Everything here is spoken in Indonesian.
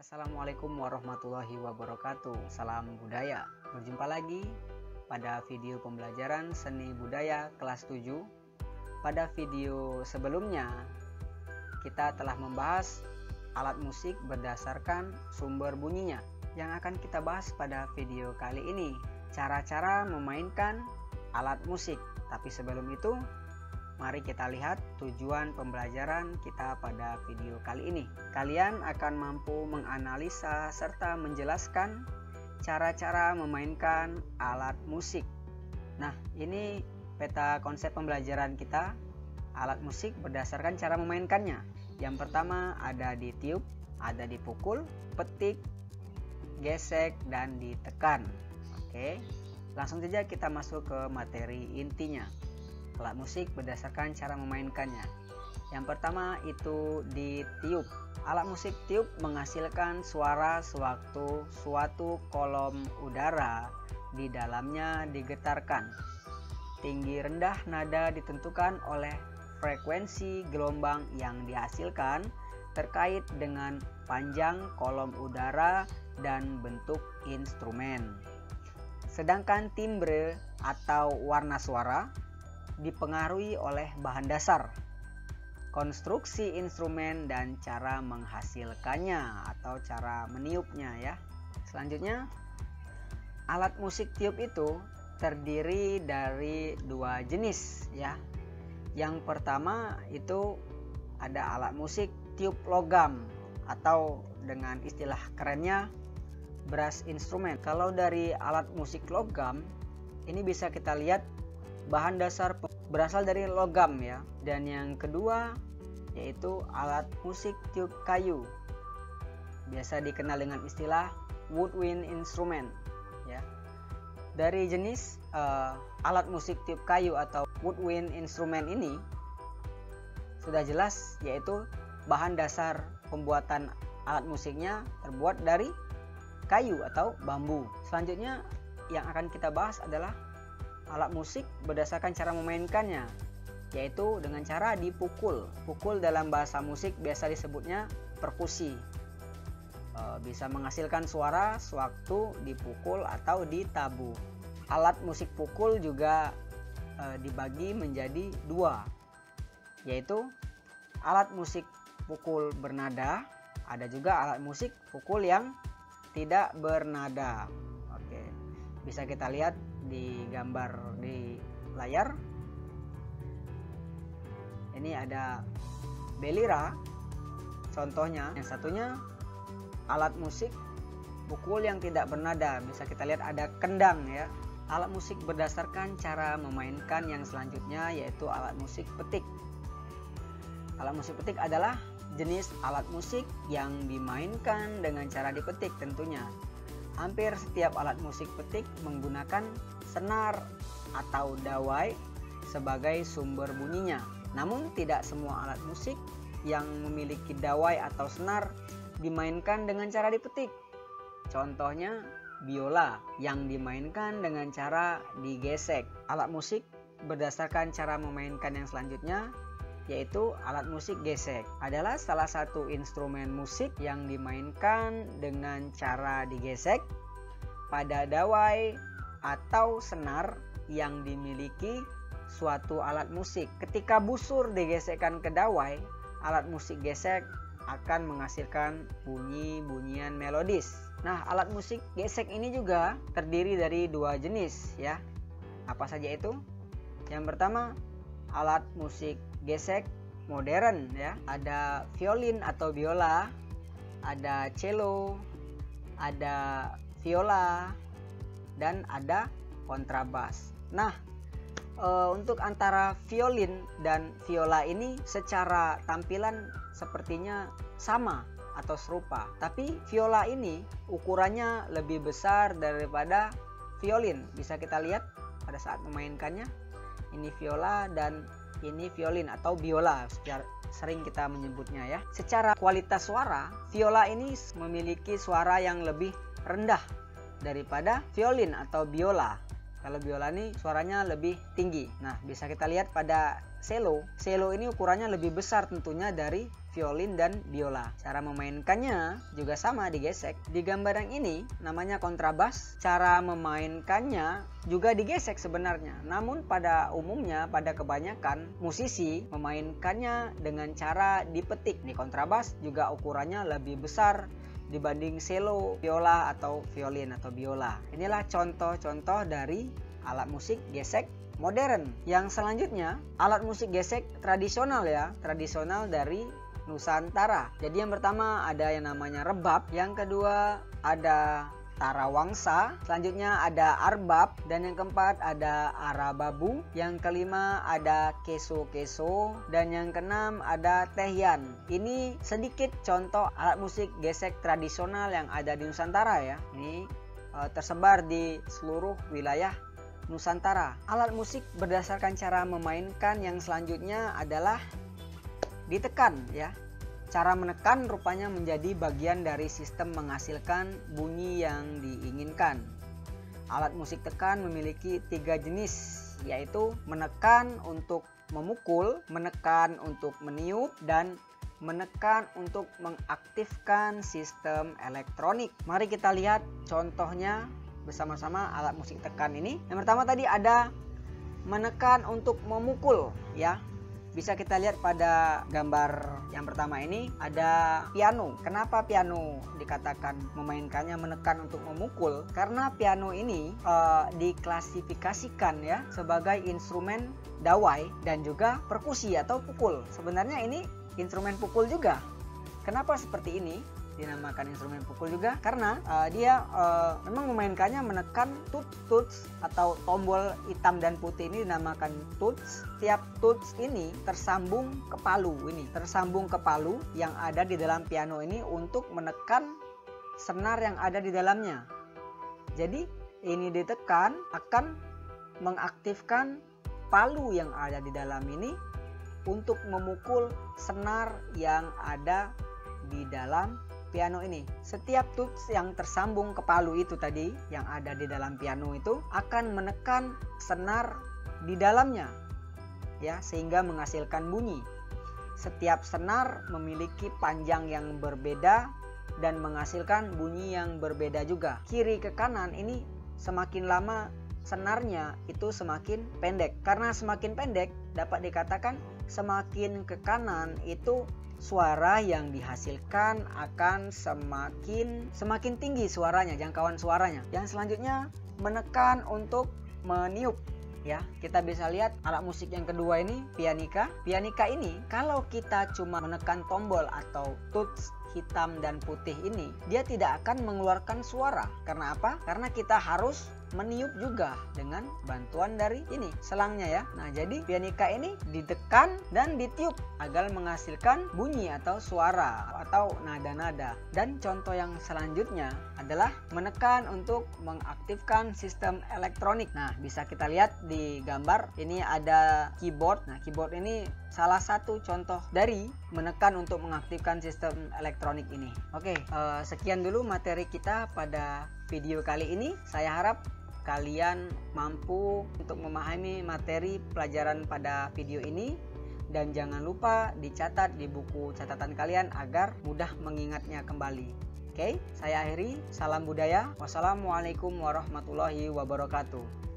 Assalamualaikum warahmatullahi wabarakatuh. Salam budaya. Berjumpa lagi pada video pembelajaran seni budaya kelas 7. Pada video sebelumnya kita telah membahas alat musik berdasarkan sumber bunyinya. Yang akan kita bahas pada video kali ini cara-cara memainkan alat musik. Tapi sebelum itu, mari kita lihat tujuan pembelajaran kita pada video kali ini. Kalian akan mampu menganalisa serta menjelaskan cara-cara memainkan alat musik. Nah, ini peta konsep pembelajaran kita. Alat musik berdasarkan cara memainkannya. Yang pertama ada ditiup, ada dipukul, petik, gesek, dan ditekan. Oke, langsung saja kita masuk ke materi intinya. Alat musik berdasarkan cara memainkannya. Yang pertama itu ditiup. Alat musik tiup menghasilkan suara sewaktu suatu kolom udara di dalamnya digetarkan. Tinggi rendah nada ditentukan oleh frekuensi gelombang yang dihasilkan terkait dengan panjang kolom udara dan bentuk instrumen. Sedangkan timbre atau warna suara dipengaruhi oleh bahan dasar, konstruksi instrumen, dan cara menghasilkannya atau cara meniupnya ya. Selanjutnya, alat musik tiup itu terdiri dari dua jenis ya. Yang pertama itu ada alat musik tiup logam atau dengan istilah kerennya brass instrument. Kalau dari alat musik logam ini bisa kita lihat bahan dasar berasal dari logam ya. Dan yang kedua yaitu alat musik tiup kayu, biasa dikenal dengan istilah woodwind instrument ya. Dari jenis alat musik tiup kayu atau woodwind instrument ini sudah jelas, yaitu bahan dasar pembuatan alat musiknya terbuat dari kayu atau bambu. Selanjutnya yang akan kita bahas adalah alat musik berdasarkan cara memainkannya, yaitu dengan cara dipukul. Pukul dalam bahasa musik biasa disebutnya perkusi. Bisa menghasilkan suara sewaktu dipukul atau ditabuh. Alat musik pukul juga dibagi menjadi dua, yaitu alat musik pukul bernada, ada juga alat musik pukul yang tidak bernada. Oke, bisa kita lihat di gambar di layar. Ini ada belira contohnya. Yang satunya alat musik pukul yang tidak bernada, bisa kita lihat ada kendang ya. Alat musik berdasarkan cara memainkan yang selanjutnya yaitu alat musik petik. Alat musik petik adalah jenis alat musik yang dimainkan dengan cara dipetik tentunya. Hampir setiap alat musik petik menggunakan senar atau dawai sebagai sumber bunyinya. Namun tidak semua alat musik yang memiliki dawai atau senar dimainkan dengan cara dipetik. Contohnya biola yang dimainkan dengan cara digesek. Alat musik berdasarkan cara memainkan yang selanjutnya yaitu alat musik gesek adalah salah satu instrumen musik yang dimainkan dengan cara digesek pada dawai atau senar yang dimiliki suatu alat musik. Ketika busur digesekkan ke dawai, alat musik gesek akan menghasilkan bunyi-bunyian melodis. Nah, alat musik gesek ini juga terdiri dari dua jenis ya. Apa saja itu? Yang pertama, alat musik gesek modern ya. Ada violin atau biola, ada cello, ada viola, dan ada kontrabas. Nah, untuk antara violin dan viola ini secara tampilan sepertinya sama atau serupa. Tapi viola ini ukurannya lebih besar daripada violin. Bisa kita lihat pada saat memainkannya. Ini viola dan ini violin atau biola secara sering kita menyebutnya ya. Secara kualitas suara, viola ini memiliki suara yang lebih rendah daripada violin atau biola. Kalau biola ini suaranya lebih tinggi. Nah, bisa kita lihat pada cello. Cello ini ukurannya lebih besar tentunya dari violin dan biola. Cara memainkannya juga sama, digesek. Di gambar yang ini namanya kontrabas. Cara memainkannya juga digesek sebenarnya. Namun pada umumnya, pada kebanyakan musisi memainkannya dengan cara dipetik. Nih, kontrabas juga ukurannya lebih besar dibanding cello, biola atau violin atau biola. Inilah contoh-contoh dari alat musik gesek modern. Yang selanjutnya alat musik gesek tradisional ya, tradisional dari Nusantara. Jadi yang pertama ada yang namanya rebab, yang kedua ada tarawangsa, selanjutnya ada arbab, dan yang keempat ada arababu, yang kelima ada keso-keso, dan yang keenam ada tehyan. Ini sedikit contoh alat musik gesek tradisional yang ada di Nusantara ya. Ini tersebar di seluruh wilayah Nusantara. Alat musik berdasarkan cara memainkan yang selanjutnya adalah ditekan ya. Cara menekan rupanya menjadi bagian dari sistem menghasilkan bunyi yang diinginkan. Alat musik tekan memiliki 3 jenis, yaitu menekan untuk memukul, menekan untuk meniup, dan menekan untuk mengaktifkan sistem elektronik. Mari kita lihat contohnya bersama-sama alat musik tekan ini. Yang pertama tadi ada menekan untuk memukul ya. Bisa kita lihat pada gambar yang pertama ini ada piano. Kenapa piano dikatakan memainkannya menekan untuk memukul? Karena piano ini diklasifikasikan ya sebagai instrumen dawai dan juga perkusi atau pukul. Sebenarnya ini instrumen pukul juga. Kenapa seperti ini? Dinamakan instrumen pukul juga karena dia memang memainkannya menekan tuts atau tombol hitam dan putih ini dinamakan tuts. Tiap tuts ini tersambung ke palu yang ada di dalam piano ini untuk menekan senar yang ada di dalamnya. Jadi ini ditekan akan mengaktifkan palu yang ada di dalam ini untuk memukul senar yang ada di dalam piano ini. Setiap tuts yang tersambung ke palu itu tadi yang ada di dalam piano itu akan menekan senar di dalamnya ya, sehingga menghasilkan bunyi. Setiap senar memiliki panjang yang berbeda dan menghasilkan bunyi yang berbeda juga. Kiri ke kanan ini semakin lama senarnya itu semakin pendek. Karena semakin pendek dapat dikatakan semakin ke kanan itu suara yang dihasilkan akan semakin tinggi suaranya, jangkauan suaranya. Yang selanjutnya menekan untuk meniup ya. Kita bisa lihat alat musik yang kedua ini pianika. Pianika ini kalau kita cuma menekan tombol atau tuts hitam dan putih ini, dia tidak akan mengeluarkan suara. Karena apa? Karena kita harus meniup juga dengan bantuan dari ini selangnya ya. Nah, jadi pianika ini ditekan dan ditiup agar menghasilkan bunyi atau suara atau nada-nada. Dan contoh yang selanjutnya adalah menekan untuk mengaktifkan sistem elektronik. Nah, bisa kita lihat di gambar ini ada keyboard. Nah, keyboard ini salah satu contoh dari menekan untuk mengaktifkan sistem elektronik ini. Oke, sekian dulu materi kita pada video kali ini. Saya harap kalian mampu untuk memahami materi pelajaran pada video ini, dan jangan lupa dicatat di buku catatan kalian agar mudah mengingatnya kembali. Oke, saya akhiri. Salam budaya. Wassalamualaikum warahmatullahi wabarakatuh.